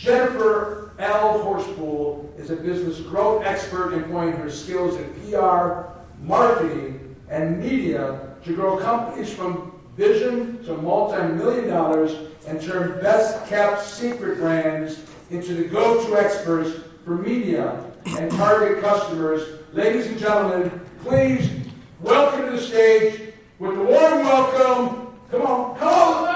Jennifer L. Horspool is a business growth expert employing her skills in PR, marketing, and media to grow companies from vision to multi-million dollars and turn best-kept secret brands into the go-to experts for media and target customers. Ladies and gentlemen, please welcome to the stage with a warm welcome. Come on, come on!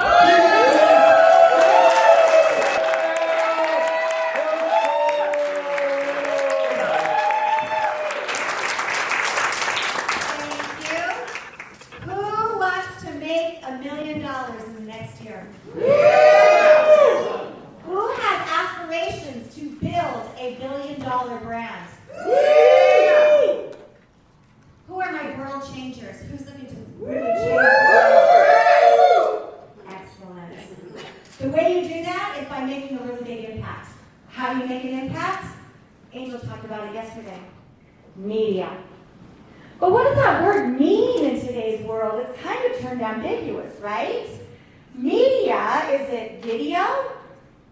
$1 million in the next year? Who has aspirations to build a $1 billion brand? Who are my world changers? Who's looking to really change the world? Excellent. The way you do that is by making a really big impact. How do you make an impact? Angel talked about it yesterday. Media. But what does that word mean in today's world? It's kind of turned ambiguous, right? Media, is it video?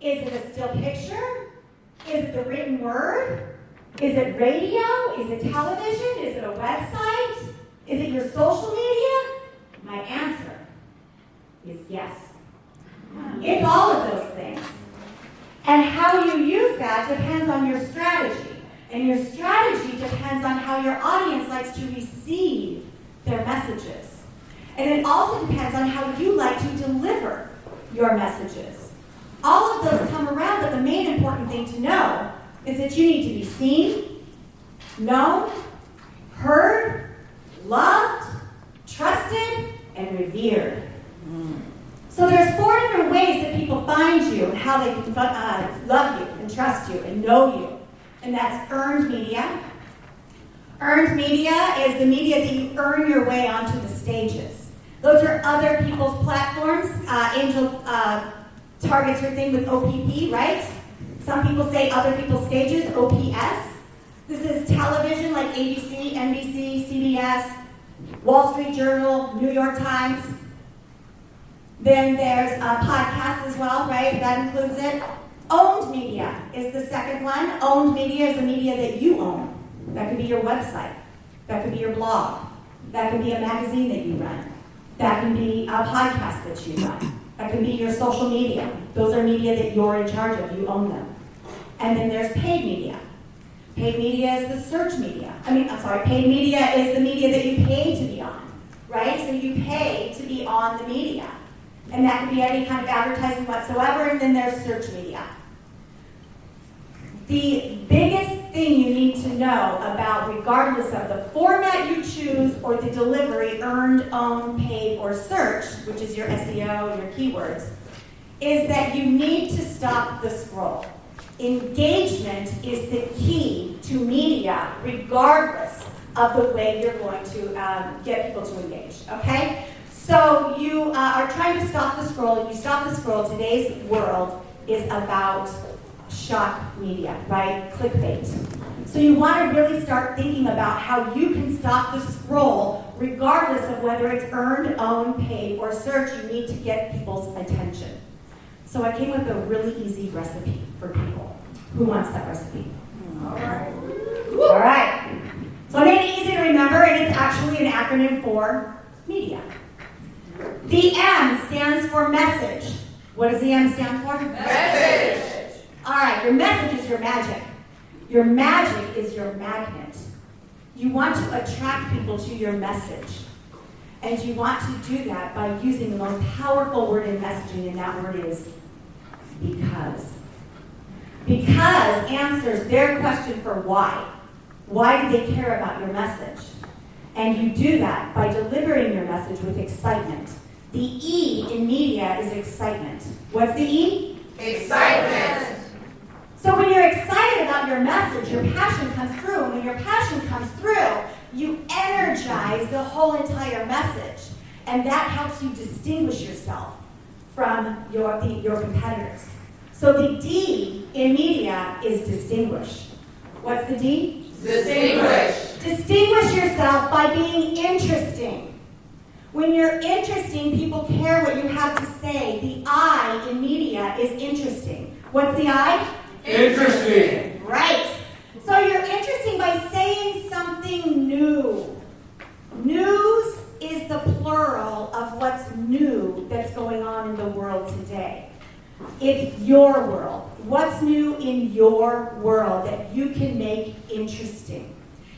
Is it a still picture? Is it the written word? Is it radio? Is it television? Is it a website? Is it your social media? My answer is yes. It's all of those things. And how you use that depends on your strategy. And your strategy depends on how your audience likes to receive their messages. And it also depends on how you like to deliver your messages. All of those come around, but the main important thing to know is that you need to be seen, known, heard, loved, trusted, and revered. So there's 4 different ways that people find you and how they can love you and trust you and know you. And that's earned media. Earned media is the media that you earn your way onto the stages. Those are other people's platforms. Angel targets her thing with OPP, right? Some people say other people's stages, OPS. This is television like ABC, NBC, CBS, Wall Street Journal, New York Times. Then there's podcasts as well, right? That includes it. Owned media is the second one. Owned media is the media that you own. That could be your website. That could be your blog. That could be a magazine that you run. That can be a podcast that you run. That can be your social media. Those are media that you're in charge of. You own them. And then there's paid media. Paid media is the search media. Paid media is the media that you pay to be on, right? So you pay to be on the media. And that can be any kind of advertising whatsoever, and then there's search media. The biggest thing you need to know about, regardless of the format you choose or the delivery, earned, owned, paid, or search, which is your SEO, your keywords, is that you need to stop the scroll. Engagement is the key to media, regardless of the way you're going to get people to engage, okay? So you are trying to stop the scroll, and you stop the scroll. Today's world is about shock media, right? Clickbait. So you want to really start thinking about how you can stop the scroll, regardless of whether it's earned, owned, paid, or search. You need to get people's attention. So I came with a really easy recipe for people. Who wants that recipe? All right. So I made it easy to remember, and it's actually an acronym for media. The M stands for message. What does the M stand for? Message. All right, your message is your magic. Your magic is your magnet. You want to attract people to your message. And you want to do that by using the most powerful word in messaging, and that word is because. Because answers their question for why. Why do they care about your message? And you do that by delivering your message with excitement. The E in media is excitement. What's the E? Excitement. So when you're excited about your message, your passion comes through. And when your passion comes through, you energize the whole entire message. And that helps you distinguish yourself from your competitors. So the D in media is distinguish. What's the D? Distinguish. Distinguish yourself by being interesting. When you're interesting, people care what you have to say. The I in media is interesting. What's the I? Interesting. Right. So you're interesting by saying something new. News is the plural of what's new that's going on in the world today. It's your world. What's new in your world that you can make interesting?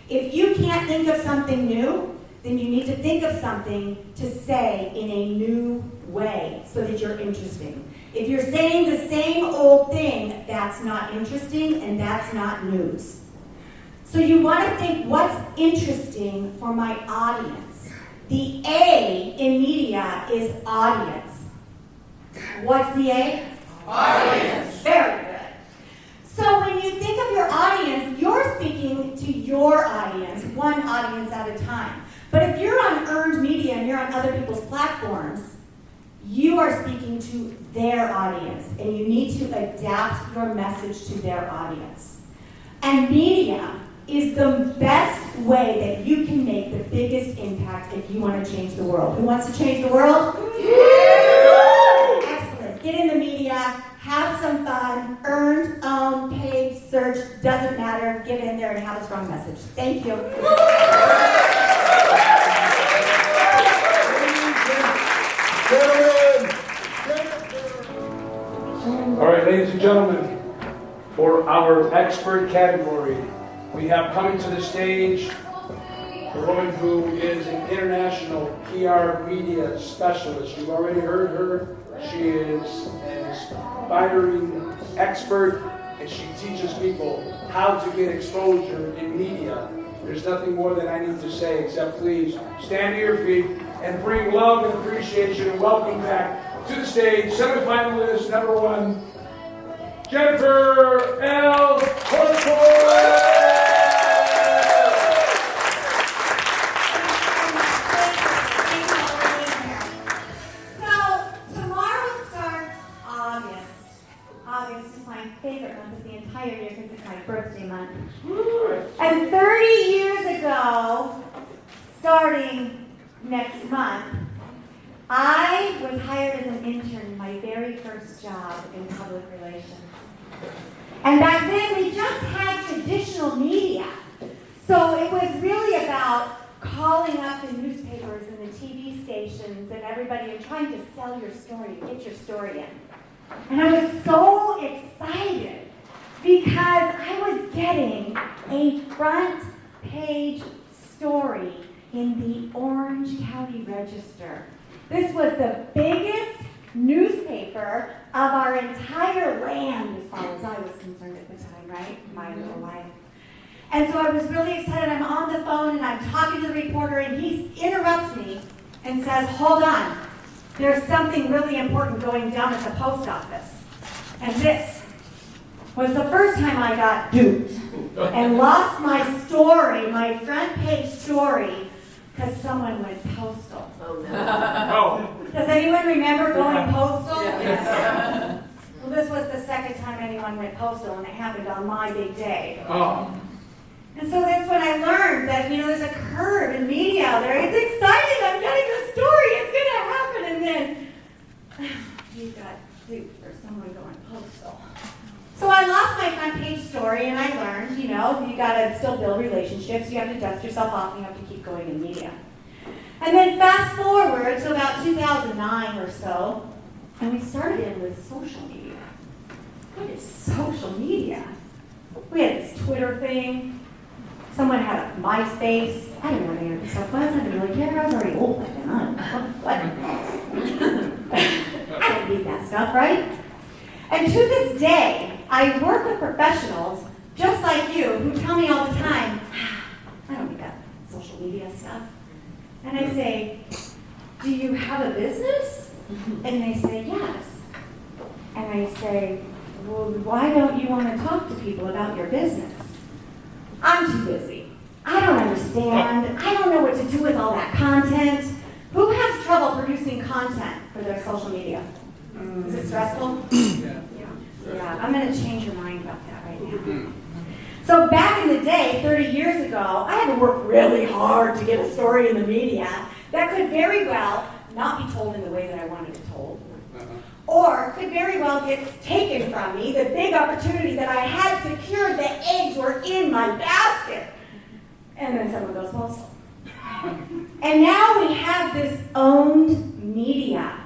If you can't think of something new, then you need to think of something to say in a new way so that you're interesting. If you're saying the same old thing, that's not interesting and that's not news. So you want to think, what's interesting for my audience? The A in media is audience. What's the A? Audience. Very good. So when you think of your audience, you're speaking to your audience, one audience at a time. But if you're on earned media and you're on other people's platforms, you are speaking to their audience, and you need to adapt your message to their audience. And media is the best way that you can make the biggest impact if you want to change the world. Who wants to change the world? Excellent. Get in the media, have some fun, earned, owned, paid, search, doesn't matter. Get in there and have a strong message. Thank you. All right, ladies and gentlemen, for our expert category, we have coming to the stage a woman who is an international PR media specialist. You've already heard her. She is an inspiring expert, and she teaches people how to get exposure in media. There's nothing more that I need to say except please stand to your feet and bring love and appreciation and welcome back to the stage, semifinalist number 1, Jennifer L. Horspool. So tomorrow starts August. August is my favorite month of the entire year because it's my birthday month. And 30 years ago, starting next month, I was hired as an intern, my very first job in public relations. And back then, we just had traditional media. So it was really about calling up the newspapers and the TV stations and everybody and trying to sell your story, get your story in. And I was so excited because I was getting a front page story in the Orange County Register. This was the biggest newspaper of our entire land, as far as I was concerned at the time, right? My little life. And so I was really excited. I'm on the phone and I'm talking to the reporter, and he interrupts me and says, "Hold on, there's something really important going down at the post office." And this was the first time I got duped and lost my story, my front page story, because someone went postal. Oh, no. Oh. Does anyone remember going postal? Yes. Well, this was the second time anyone went postal, and it happened on my big day. Oh. And so that's when I learned that, there's a curve in media out there. It's exciting. I'm getting the story. It's going to happen. And then you got duped for someone going postal. So I lost my front page story, and I learned, you got to still build relationships. You have to dust yourself off, and you have to keep going in media. And then fast forward to about 2009 or so, and we started in with social media. What is social media? We had this Twitter thing. Someone had a MySpace. I didn't know what any of this stuff was. I didn't really care. I was already old by then. I don't need that stuff, right? And to this day, I work with professionals just like you who tell me all the time, "I don't need that social media stuff." And I say, "Do you have a business?" And they say, "Yes." And I say, "Well, why don't you want to talk to people about your business?" "I'm too busy. I don't understand. I don't know what to do with all that content." Who has trouble producing content for their social media? Is it stressful? Yeah, I'm going to change your mind about that right now. So back in the day, 30 years ago, I had to work really hard to get a story in the media that could very well not be told in the way that I wanted it told. or could very well get taken from me, the big opportunity that I had secured, the eggs were in my basket. And then someone goes postal. And now we have this owned media.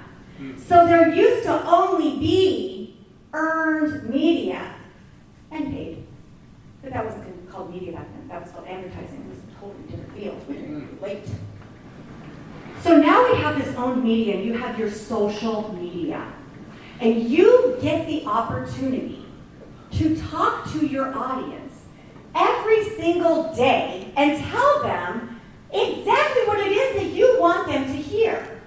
So there used to only be earned media and paid. But that wasn't called media back then. That was called advertising. It was a totally different field. We were late. So now we have this owned media, and you have your social media. And you get the opportunity to talk to your audience every single day and tell them exactly what it is that you want them to hear.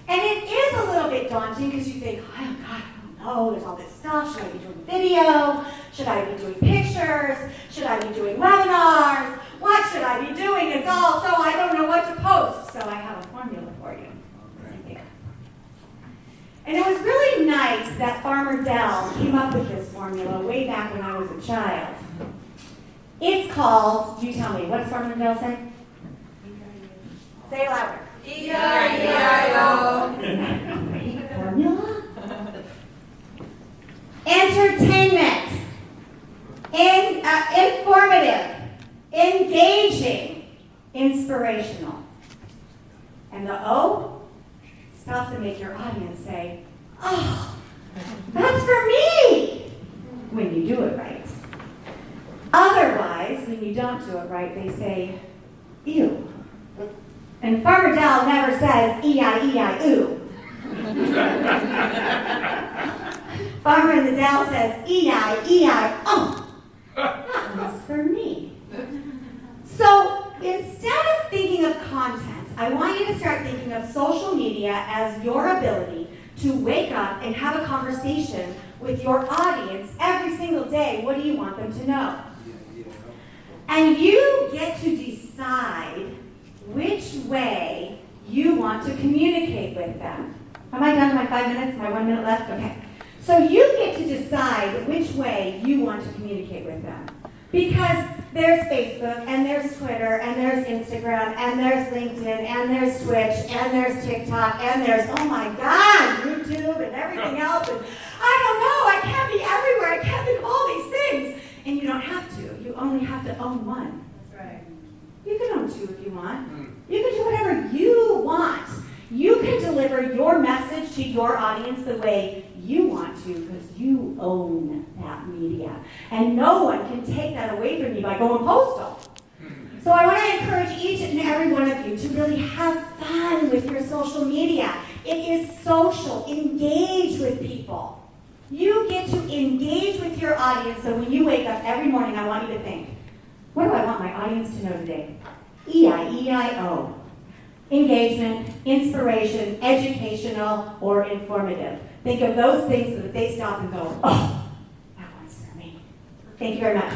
And it is a little bit daunting because you think, oh God, I don't know, there's all this stuff. Should I be doing video? Should I be doing pictures? Should I be doing webinars? What should I be doing? It's all so I don't know what to post. So I have a formula for you. And it was really nice that Farmer Dell came up with this formula way back when I was a child. It's called, you tell me, what does Farmer Dell say? Say it louder. E-I-E-I-O. Isn't that a great formula? Entertainment, informative, engaging, inspirational. And the O stops and make your audience say, oh, that's for me, when you do it right. Otherwise, when you don't do it right, they say, ew. And Farmer Dell never says E-I-E-I-oo. Farmer in the Dell says E-I-E-I-O. That one's for me. So instead of thinking of content, I want you to start thinking of social media as your ability to wake up and have a conversation with your audience every single day. What do you want them to know? And you get to decide which way you want to communicate with them. Am I done in my 5 minutes? My 1 minute left? Okay. So you get to decide which way you want to communicate with them. Because there's Facebook, and there's Twitter, and there's Instagram, and there's LinkedIn, and there's Twitch, and there's TikTok, and there's, oh my God, YouTube, and everything else. And I don't know, I can't be everywhere. I can't think of all these things. And you don't have to. You only have to own one. That's right. You can own two if you want. You can do whatever you want. You can deliver your message to your audience the way you want to because you own that media. And no one can take that away from you by going postal. So I want to encourage each and every one of you to really have fun with your social media. It is social. Engage with people. You get to engage with your audience, so when you wake up every morning, I want you to think, what do I want my audience to know today? E-I-E-I-O. Engagement, inspiration, educational, or informative. Think of those things so that they stop and go, oh, that one's for me. Thank you very much.